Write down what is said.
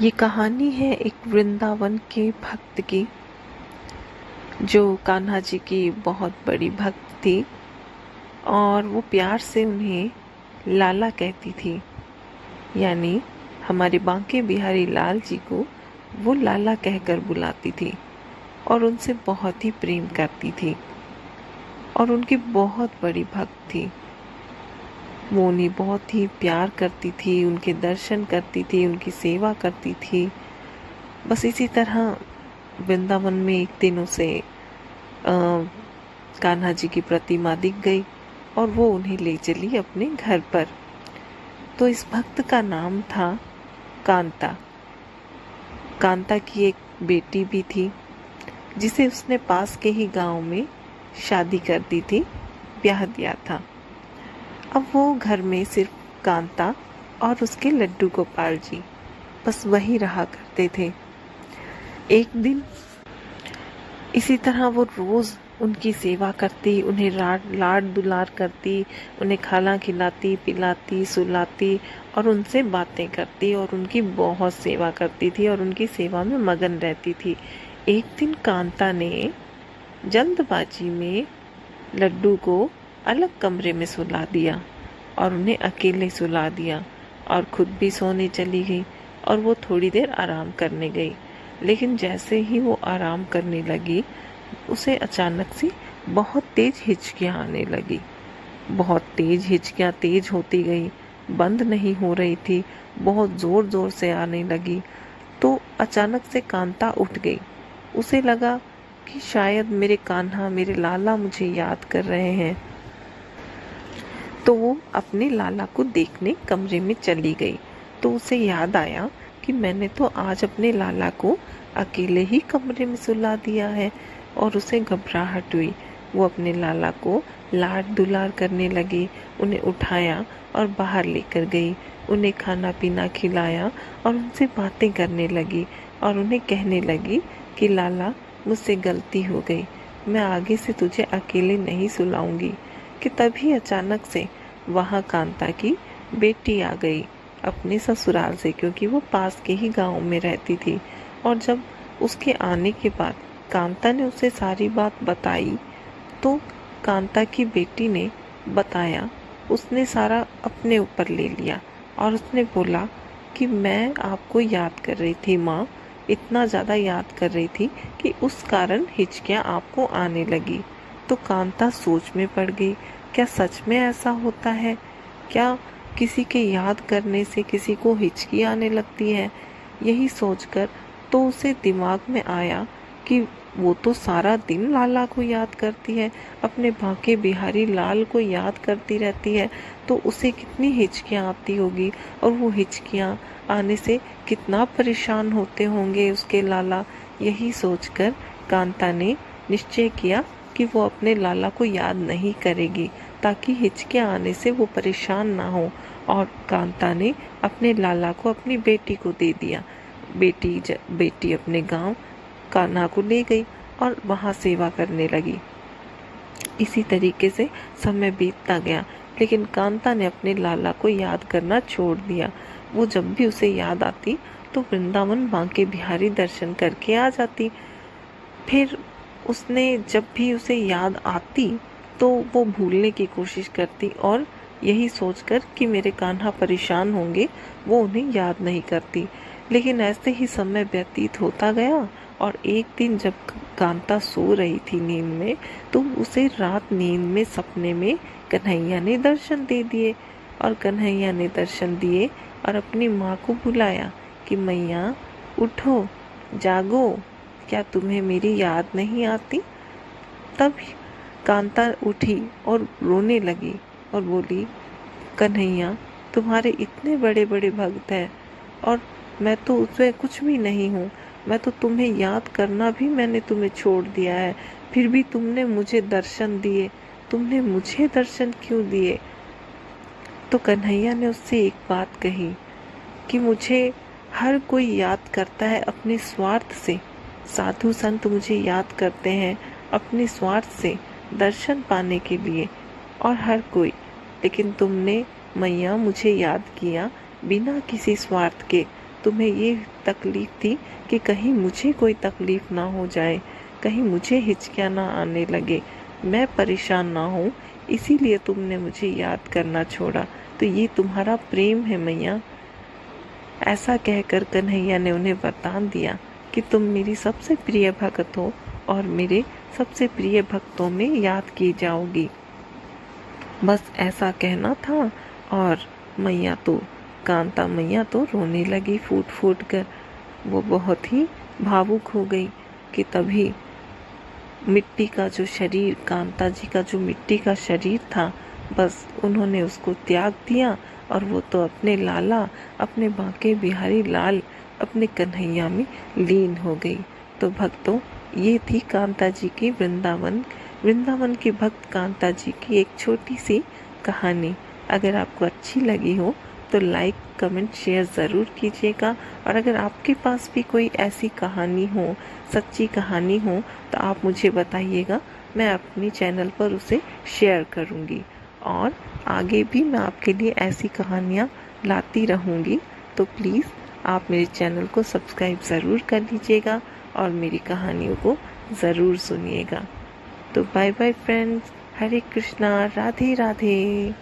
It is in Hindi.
ये कहानी है एक वृंदावन के भक्त की, जो कान्हा जी की बहुत बड़ी भक्त थी और वो प्यार से उन्हें लाला कहती थी। यानी हमारे बांके बिहारी लाल जी को वो लाला कहकर बुलाती थी और उनसे बहुत ही प्रेम करती थी और उनकी बहुत बड़ी भक्त थी। वो उन्हें बहुत ही प्यार करती थी, उनके दर्शन करती थी, उनकी सेवा करती थी। बस इसी तरह वृंदावन में एक दिन उसे कान्हा जी की प्रतिमा दिख गई और वो उन्हें ले चली अपने घर पर। तो इस भक्त का नाम था कांता। कांता की एक बेटी भी थी जिसे उसने पास के ही गांव में शादी कर दी थी, ब्याह दिया था। अब वो घर में सिर्फ कांता और उसके लड्डू गोपाल जी बस वही रहा करते थे। एक दिन इसी तरह वो रोज उनकी सेवा करती, उन्हें लाड दुलार करती, उन्हें खाना खिलाती, पिलाती, सुलाती और उनसे बातें करती और उनकी बहुत सेवा करती थी और उनकी सेवा में मगन रहती थी। एक दिन कांता ने जल्दबाजी में लड्डू को अलग कमरे में सुला दिया और उन्हें अकेले सुला दिया और खुद भी सोने चली गई और वो थोड़ी देर आराम करने गई। लेकिन जैसे ही वो आराम करने लगी, उसे अचानक से बहुत तेज हिचकियां आने लगी। बहुत तेज हिचकियां तेज होती गई, बंद नहीं हो रही थी, बहुत जोर जोर से आने लगी। तो अचानक से कांता उठ गई। उसे लगा कि शायद मेरे कान्हा, मेरे लाला मुझे याद कर रहे हैं। तो वो अपने लाला को देखने कमरे में चली गई। तो उसे याद आया कि मैंने तो आज अपने लाला को अकेले ही कमरे में सुला दिया है और उसे घबराहट हुई। वो अपने लाला को लाड दुलार करने लगी, उन्हें उठाया और बाहर लेकर गई, उन्हें खाना पीना खिलाया और उनसे बातें करने लगी और उन्हें कहने लगी कि लाला, मुझसे गलती हो गई, मैं आगे से तुझे अकेले नहीं सुलाऊंगी। कि तभी अचानक से वहाँ कांता की बेटी आ गई अपने ससुराल से, क्योंकि वो पास के ही गांव में रहती थी। और जब उसके आने के बाद कांता ने उसे सारी बात बताई, तो कांता की बेटी ने बताया, उसने सारा अपने ऊपर ले लिया और उसने बोला कि मैं आपको याद कर रही थी माँ, इतना ज़्यादा याद कर रही थी कि उस कारण हिचकियाँ आपको आने लगी। तो कांता सोच में पड़ गई, क्या सच में ऐसा होता है? क्या किसी के याद करने से किसी को हिचकी आने लगती है? यही सोचकर तो उसे दिमाग में आया कि वो तो सारा दिन लाला को याद करती है, अपने बांके बिहारी लाल को याद करती रहती है, तो उसे कितनी हिचकियाँ आती होगी और वो हिचकियाँ आने से कितना परेशान होते होंगे उसके लाला। यही सोचकर कांता ने निश्चय किया कि वो अपने लाला को याद नहीं करेगी ताकि हिचकियाँ आने से वो परेशान ना हो। और कांता ने अपने लाला को अपनी बेटी को दे दिया। बेटी अपने गांव कान्हा को ले गई और वहाँ सेवा करने लगी। इसी तरीके से समय बीतता गया, लेकिन कांता ने अपने लाला को याद करना छोड़ दिया। वो जब भी उसे याद आती तो वृंदावन बांके बिहारी दर्शन करके आ जाती। फिर उसने जब भी उसे याद आती तो वो भूलने की कोशिश करती और यही सोचकर कि मेरे कान्हा परेशान होंगे, वो उन्हें याद नहीं करती। लेकिन ऐसे ही समय व्यतीत होता गया और एक दिन जब कांता सो रही थी नींद में, तो उसे रात नींद में सपने में कन्हैया ने दर्शन दे दिए। और कन्हैया ने दर्शन दिए और अपनी माँ को बुलाया कि मैया उठो, जागो, क्या तुम्हें मेरी याद नहीं आती? तब कांता उठी और रोने लगी और बोली, कन्हैया, तुम्हारे इतने बड़े बड़े भक्त हैं और मैं तो उसमें कुछ भी नहीं हूँ। मैं तो तुम्हें याद करना भी मैंने तुम्हें छोड़ दिया है, फिर भी तुमने मुझे दर्शन दिए। तुमने मुझे दर्शन क्यों दिए? तो कन्हैया ने उससे एक बात कही कि मुझे हर कोई याद करता है अपने स्वार्थ से। साधु संत मुझे याद करते हैं अपने स्वार्थ से, दर्शन पाने के लिए, और हर कोई। लेकिन तुमने मैया मुझे याद किया बिना किसी स्वार्थ के, तुम्हें ये तकलीफ़ थी कि कहीं मुझे कोई तकलीफ़ ना हो जाए, कहीं मुझे हिचकियाँ ना आने लगे, मैं परेशान ना हूँ, इसीलिए तुमने मुझे याद करना छोड़ा। तो ये तुम्हारा प्रेम है मैया। ऐसा कहकर कन्हैया ने उन्हें वरदान दिया कि तुम मेरी सबसे प्रिय भक्त हो और मेरे सबसे प्रिय भक्तों में याद की जाओगी। बस ऐसा कहना था और कांता मैया तो रोने लगी फूट फूट कर। वो बहुत ही भावुक हो गई कि तभी मिट्टी का जो शरीर, कांता जी का जो मिट्टी का शरीर था, बस उन्होंने उसको त्याग दिया और वो तो अपने लाला, अपने बांके बिहारी लाल, अपने कन्हैया में लीन हो गई। तो भक्तों, ये थी कांता जी की वृंदावन की भक्त कांता जी की एक छोटी सी कहानी। अगर आपको अच्छी लगी हो तो लाइक, कमेंट, शेयर ज़रूर कीजिएगा। और अगर आपके पास भी कोई ऐसी कहानी हो, सच्ची कहानी हो, तो आप मुझे बताइएगा, मैं अपनी चैनल पर उसे शेयर करूँगी। और आगे भी मैं आपके लिए ऐसी कहानियाँ लाती रहूँगी। तो प्लीज़ आप मेरे चैनल को सब्सक्राइब ज़रूर कर लीजिएगा और मेरी कहानियों को ज़रूर सुनिएगा। तो बाय बाय फ्रेंड्स, हरे कृष्णा, राधे राधे।